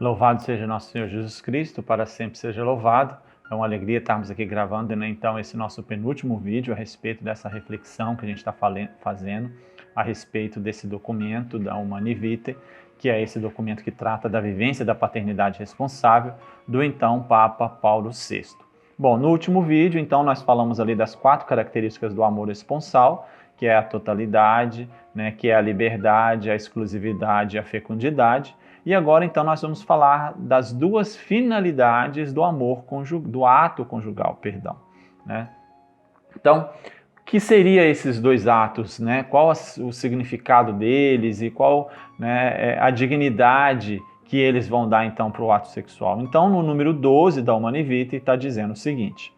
Louvado seja nosso Senhor Jesus Cristo, para sempre seja louvado. É uma alegria estarmos aqui gravando, né, então, esse nosso penúltimo vídeo a respeito dessa reflexão que a gente está fazendo a respeito desse documento da Humanae Vitae, que é esse documento que trata da vivência da paternidade responsável do então Papa Paulo VI. Bom, no último vídeo, então, nós falamos ali das 4 características do amor esponsal, que é a totalidade, né, que é a liberdade, a exclusividade e a fecundidade. E agora, então, nós vamos falar das 2 finalidades do amor do ato conjugal, né? Então, o que seriam esses 2 atos, né? Qual o significado deles e qual, né, a dignidade que eles vão dar, então, para o ato sexual? Então, no número 12 da Humanae Vitae está dizendo o seguinte,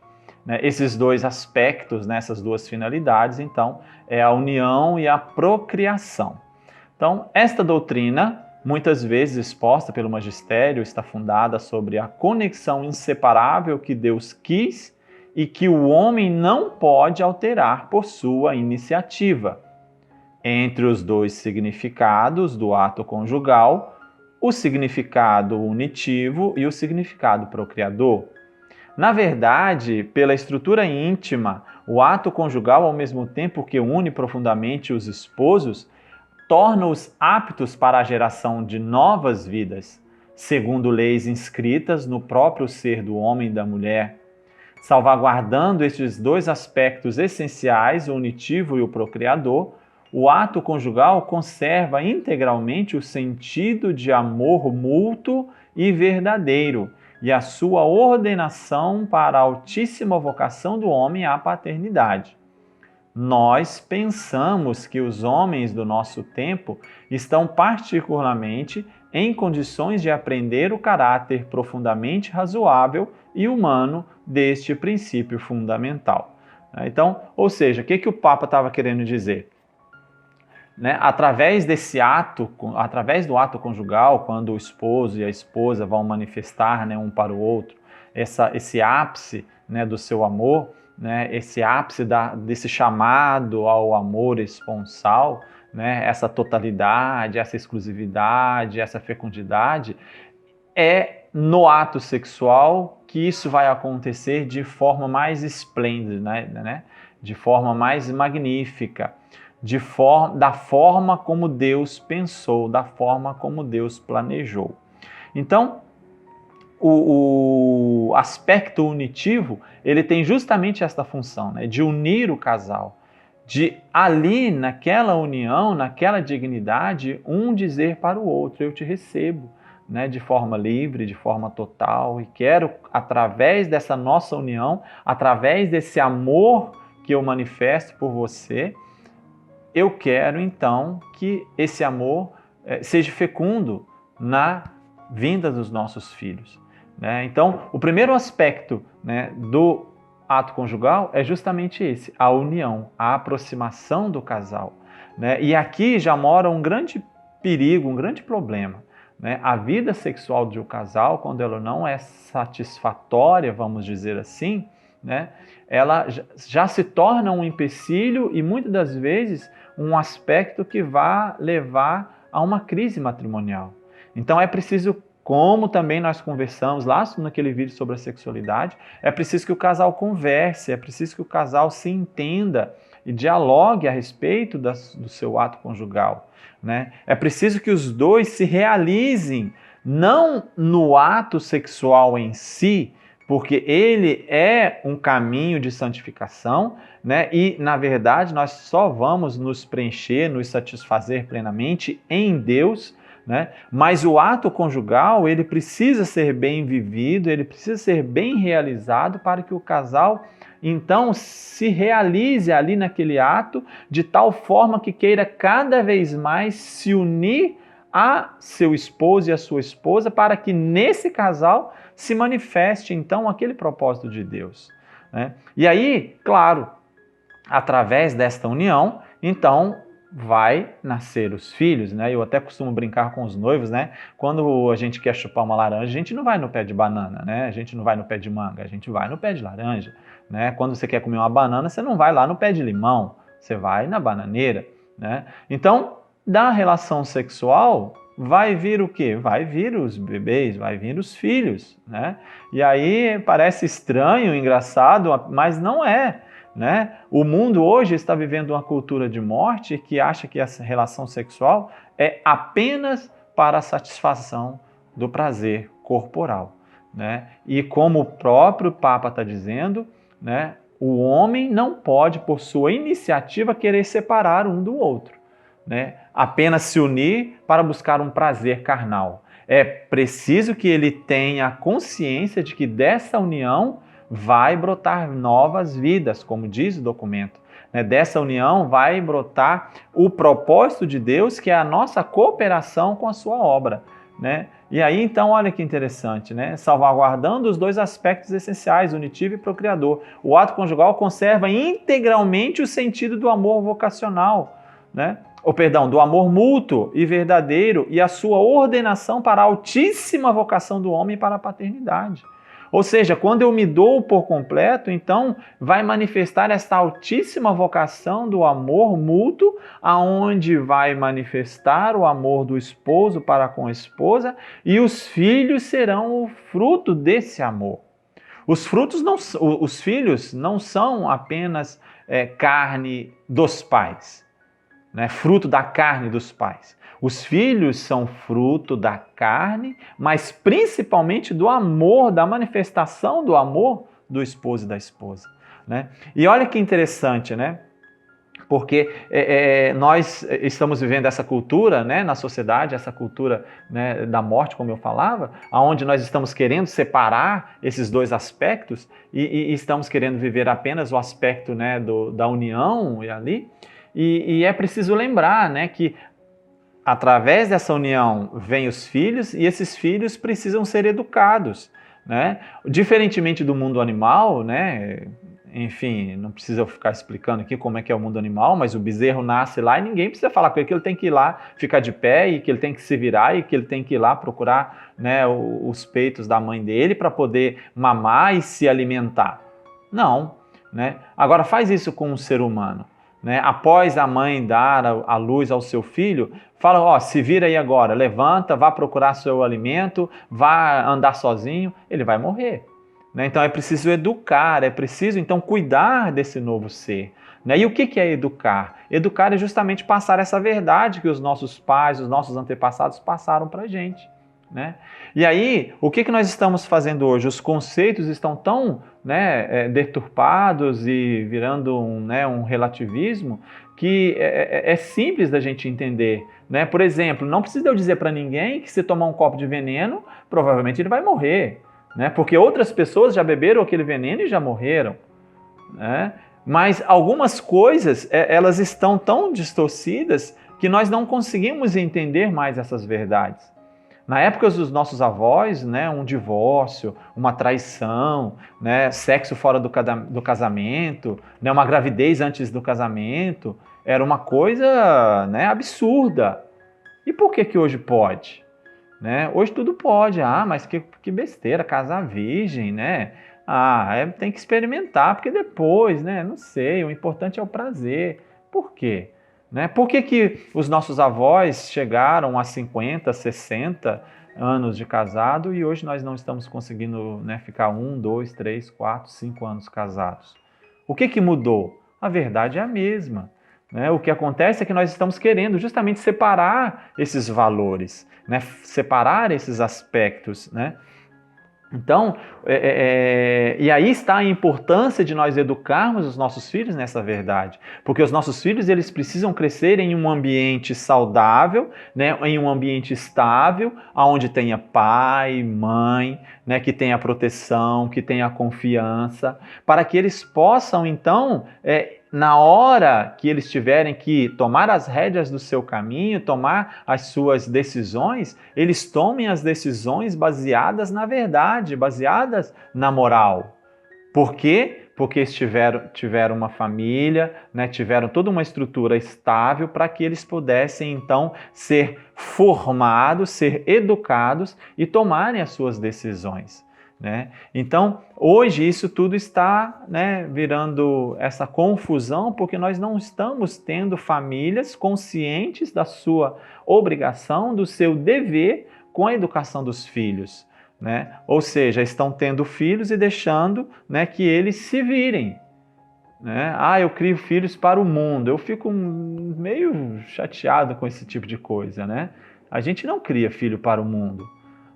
né? Esses 2 aspectos, né, essas 2 finalidades, então, é a união e a procriação. Então, esta doutrina, muitas vezes exposta pelo magistério, está fundada sobre a conexão inseparável que Deus quis e que o homem não pode alterar por sua iniciativa. Entre os 2 significados do ato conjugal, o significado unitivo e o significado procriador. Na verdade, pela estrutura íntima, o ato conjugal, ao mesmo tempo que une profundamente os esposos, torna-os aptos para a geração de novas vidas, segundo leis inscritas no próprio ser do homem e da mulher. Salvaguardando estes 2 aspectos essenciais, o unitivo e o procriador, o ato conjugal conserva integralmente o sentido de amor mútuo e verdadeiro e a sua ordenação para a altíssima vocação do homem à paternidade. Nós pensamos que os homens do nosso tempo estão particularmente em condições de aprender o caráter profundamente razoável e humano deste princípio fundamental. Então, ou seja, o que o Papa estava querendo dizer? Né? Através desse ato, através do ato conjugal, quando o esposo e a esposa vão manifestar, né, um para o outro esse ápice, né, do seu amor, né, esse ápice desse chamado ao amor esponsal, né, essa totalidade, essa exclusividade, essa fecundidade, é no ato sexual que isso vai acontecer de forma mais esplêndida, né, de forma mais magnífica, da forma como Deus pensou, da forma como Deus planejou. Então, o aspecto unitivo, ele tem justamente esta função, né, de unir o casal, de ali, naquela união, naquela dignidade, um dizer para o outro, eu te recebo, né, de forma livre, de forma total, e quero, através dessa nossa união, através desse amor que eu manifesto por você, eu quero, então, que esse amor seja fecundo na vinda dos nossos filhos. Né? Então, o primeiro aspecto, né, do ato conjugal é justamente esse, a união, a aproximação do casal. Né? E aqui já mora um grande perigo, um grande problema. Né? A vida sexual de um casal, quando ela não é satisfatória, vamos dizer assim, né, ela já se torna um empecilho e muitas das vezes um aspecto que vai levar a uma crise matrimonial. Então é preciso, como também nós conversamos lá naquele vídeo sobre a sexualidade, é preciso que o casal converse, é preciso que o casal se entenda e dialogue a respeito do seu ato conjugal. Né? É preciso que os 2 se realizem, não no ato sexual em si, porque ele é um caminho de santificação, né? E, na verdade, nós só vamos nos preencher, nos satisfazer plenamente em Deus, né? Mas o ato conjugal, ele precisa ser bem vivido, ele precisa ser bem realizado para que o casal, então, se realize ali naquele ato de tal forma que queira cada vez mais se unir a seu esposo e a sua esposa para que nesse casal se manifeste, então, aquele propósito de Deus. Né? E aí, claro, através desta união, então, vai nascer os filhos, né? Eu até costumo brincar com os noivos, né? Quando a gente quer chupar uma laranja, a gente não vai no pé de banana, né? A gente não vai no pé de manga, a gente vai no pé de laranja, né? Quando você quer comer uma banana, você não vai lá no pé de limão, você vai na bananeira, né? Então, da relação sexual vai vir o quê? Vai vir os bebês, vai vir os filhos, né? E aí parece estranho, engraçado, mas não é, né? O mundo hoje está vivendo uma cultura de morte que acha que essa relação sexual é apenas para a satisfação do prazer corporal, né? E como o próprio Papa está dizendo, né? O homem não pode, por sua iniciativa, querer separar um do outro, né? Apenas se unir para buscar um prazer carnal. É preciso que ele tenha consciência de que dessa união vai brotar novas vidas, como diz o documento. Dessa união vai brotar o propósito de Deus, que é a nossa cooperação com a sua obra, né? E aí, então, olha que interessante, né? Salvaguardando os dois aspectos essenciais, unitivo e procriador. O ato conjugal conserva integralmente o sentido do amor vocacional, né? Do amor mútuo e verdadeiro e a sua ordenação para a altíssima vocação do homem para a paternidade. Ou seja, quando eu me dou por completo, então vai manifestar esta altíssima vocação do amor mútuo, aonde vai manifestar o amor do esposo para com a esposa, e os filhos serão o fruto desse amor. Os filhos não são apenas carne dos pais, né? Fruto da carne dos pais. Os filhos são fruto da carne, mas principalmente do amor, da manifestação do amor do esposo e da esposa, né? E olha que interessante, né? Porque nós estamos vivendo essa cultura, né, na sociedade, essa cultura, né, da morte, como eu falava, onde nós estamos querendo separar esses dois aspectos e estamos querendo viver apenas o aspecto, né, da união ali. E é preciso lembrar, né, que através dessa união vêm os filhos e esses filhos precisam ser educados, né? Diferentemente do mundo animal, né? Enfim, não precisa eu ficar explicando aqui como é que é o mundo animal, mas o bezerro nasce lá e ninguém precisa falar com ele que ele tem que ir lá ficar de pé e que ele tem que se virar e que ele tem que ir lá procurar, né, os peitos da mãe dele para poder mamar e se alimentar. Não, né? Agora faz isso com um ser humano, né? Após a mãe dar a luz ao seu filho, fala, se vira aí agora, levanta, vá procurar seu alimento, vá andar sozinho, ele vai morrer, né? Então é preciso educar, é preciso então cuidar desse novo ser, né? E o que é educar? Educar é justamente passar essa verdade que os nossos pais, os nossos antepassados passaram para a gente, né? E aí, o que nós estamos fazendo hoje? Os conceitos estão tão, né, deturpados e virando um relativismo que é simples da gente entender, né? Por exemplo, não precisa eu dizer para ninguém que se tomar um copo de veneno, provavelmente ele vai morrer, né? Porque outras pessoas já beberam aquele veneno e já morreram, né? Mas algumas coisas, elas estão tão distorcidas que nós não conseguimos entender mais essas verdades. Na época dos nossos avós, né, um divórcio, uma traição, né, sexo fora do casamento, né, uma gravidez antes do casamento, era uma coisa, né, absurda. E por que hoje pode? Né? Hoje tudo pode. Mas que besteira, casar virgem, né? Tem que experimentar, porque depois, né, não sei, o importante é o prazer. Por quê? Né? Por que os nossos avós chegaram a 50, 60 anos de casado e hoje nós não estamos conseguindo, né, ficar 1, 2, 3, 4, 5 anos casados? O que mudou? A verdade é a mesma, né? O que acontece é que nós estamos querendo justamente separar esses valores, né? Separar esses aspectos, né? Então, e aí está a importância de nós educarmos os nossos filhos nessa verdade, porque os nossos filhos eles precisam crescer em um ambiente saudável, né, em um ambiente estável, onde tenha pai, mãe, né, que tenha proteção, que tenha confiança, para que eles possam então na hora que eles tiverem que tomar as rédeas do seu caminho, tomar as suas decisões, eles tomem as decisões baseadas na verdade, baseadas na moral. Por quê? Porque tiveram uma família, né, tiveram toda uma estrutura estável para que eles pudessem, então, ser formados, ser educados e tomarem as suas decisões. né? Então, hoje isso tudo está, né, virando essa confusão, porque nós não estamos tendo famílias conscientes da sua obrigação, do seu dever com a educação dos filhos, né? Ou seja, estão tendo filhos e deixando, né, que eles se virem, né? Eu crio filhos para o mundo. Eu fico meio chateado com esse tipo de coisa, né? A gente não cria filho para o mundo.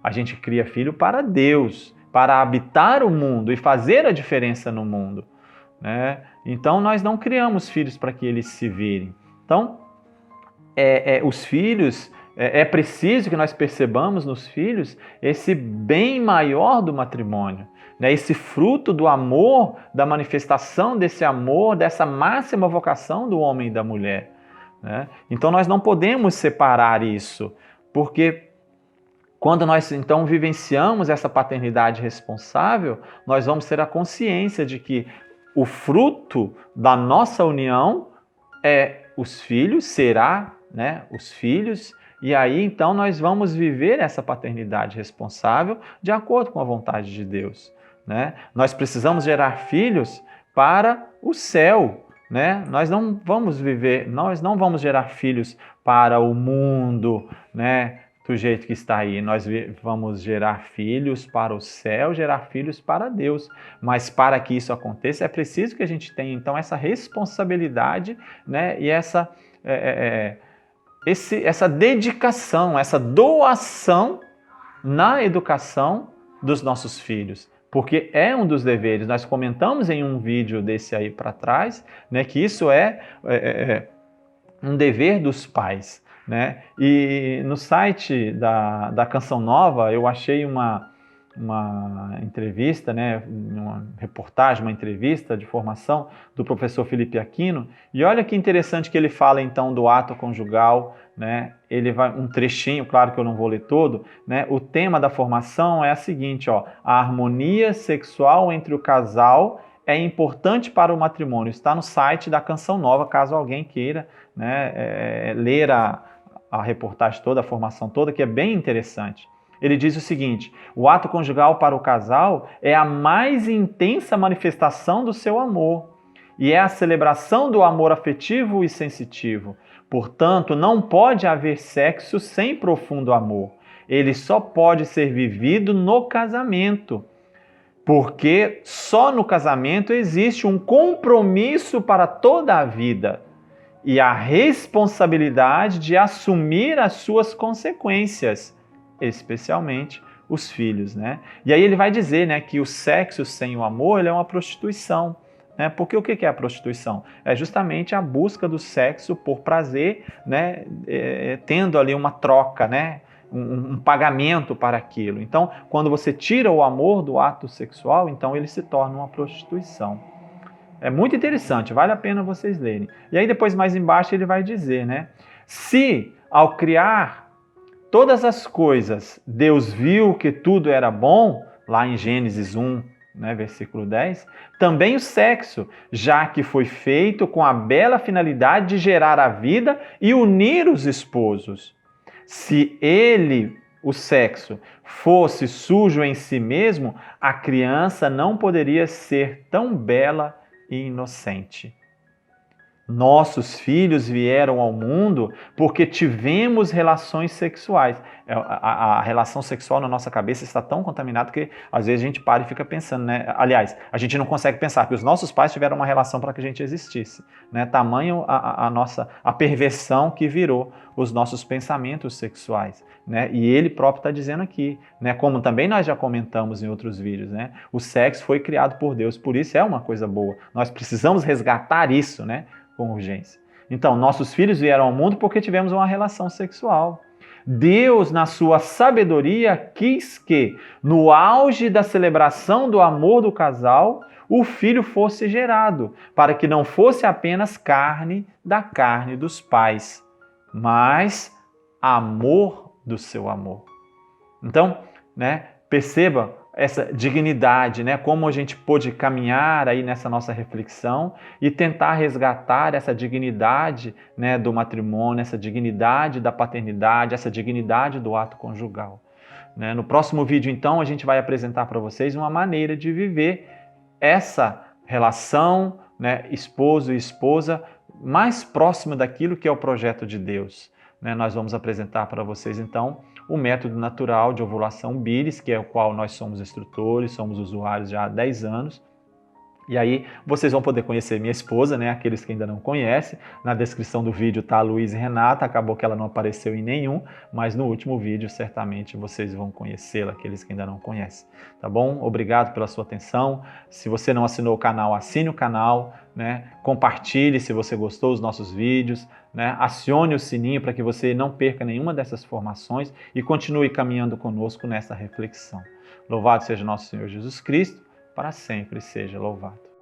A gente cria filho para Deus, para habitar o mundo e fazer a diferença no mundo, né? Então, nós não criamos filhos para que eles se virem. Então, os filhos, é preciso que nós percebamos nos filhos esse bem maior do matrimônio, né? Esse fruto do amor, da manifestação desse amor, dessa máxima vocação do homem e da mulher, né? Então, nós não podemos separar isso, porque quando nós, então, vivenciamos essa paternidade responsável, nós vamos ter a consciência de que o fruto da nossa união é os filhos, será, né, os filhos, e aí, então, nós vamos viver essa paternidade responsável de acordo com a vontade de Deus, né? Nós precisamos gerar filhos para o céu, né? Nós não vamos gerar filhos para o mundo, né, do jeito que está aí. Nós vamos gerar filhos para o céu, gerar filhos para Deus. Mas para que isso aconteça, é preciso que a gente tenha, então, essa responsabilidade, né, e essa dedicação, essa doação na educação dos nossos filhos. Porque é um dos deveres. Nós comentamos em um vídeo desse aí para trás, né, que isso é um dever dos pais, né? E no site da Canção Nova eu achei uma entrevista, né, uma reportagem, uma entrevista de formação do professor Felipe Aquino, e olha que interessante que ele fala então do ato conjugal, né? Ele vai um trechinho, claro que eu não vou ler todo, né? O tema da formação é a seguinte, ó: a harmonia sexual entre o casal é importante para o matrimônio. Está no site da Canção Nova, caso alguém queira, né, ler a reportagem toda, a formação toda, que é bem interessante. Ele diz o seguinte: o ato conjugal para o casal é a mais intensa manifestação do seu amor e é a celebração do amor afetivo e sensitivo. Portanto, não pode haver sexo sem profundo amor. Ele só pode ser vivido no casamento, porque só no casamento existe um compromisso para toda a vida e a responsabilidade de assumir as suas consequências, especialmente os filhos, né? E aí ele vai dizer, né, que o sexo sem o amor ele é uma prostituição, né? Porque o que é a prostituição? É justamente a busca do sexo por prazer, né, tendo ali uma troca, né, um pagamento para aquilo. Então, quando você tira o amor do ato sexual, então ele se torna uma prostituição. É muito interessante, vale a pena vocês lerem. E aí depois mais embaixo ele vai dizer, né? Se ao criar todas as coisas Deus viu que tudo era bom, lá em Gênesis 1, né, versículo 10, também o sexo, já que foi feito com a bela finalidade de gerar a vida e unir os esposos. Se ele, o sexo, fosse sujo em si mesmo, a criança não poderia ser tão bela e inocente. Nossos filhos vieram ao mundo porque tivemos relações sexuais. A relação sexual na nossa cabeça está tão contaminada que às vezes a gente para e fica pensando, né? Aliás, a gente não consegue pensar que os nossos pais tiveram uma relação para que a gente existisse, né? Tamanho a perversão que virou os nossos pensamentos sexuais, né? E ele próprio está dizendo aqui, né? Como também nós já comentamos em outros vídeos, né? O sexo foi criado por Deus, por isso é uma coisa boa. Nós precisamos resgatar isso, né, com urgência. Então, nossos filhos vieram ao mundo porque tivemos uma relação sexual. Deus, na sua sabedoria, quis que, no auge da celebração do amor do casal, o filho fosse gerado, para que não fosse apenas carne da carne dos pais, mas amor do seu amor. Então, né, perceba essa dignidade, né? Como a gente pôde caminhar aí nessa nossa reflexão e tentar resgatar essa dignidade, né, do matrimônio, essa dignidade da paternidade, essa dignidade do ato conjugal. né? No próximo vídeo, então, a gente vai apresentar para vocês uma maneira de viver essa relação, né, esposo e esposa, mais próxima daquilo que é o projeto de Deus, né? Nós vamos apresentar para vocês, então, o método natural de ovulação Biris, que é o qual nós somos instrutores, somos usuários já há 10 anos. E aí vocês vão poder conhecer minha esposa, né? Aqueles que ainda não conhecem. Na descrição do vídeo tá a Luiz e Renata, acabou que ela não apareceu em nenhum, mas no último vídeo certamente vocês vão conhecê-la, aqueles que ainda não conhecem. Tá bom? Obrigado pela sua atenção. Se você não assinou o canal, assine o canal, né? Compartilhe se você gostou dos nossos vídeos, né? Acione o sininho para que você não perca nenhuma dessas formações e continue caminhando conosco nessa reflexão. Louvado seja nosso Senhor Jesus Cristo. Para sempre seja louvado.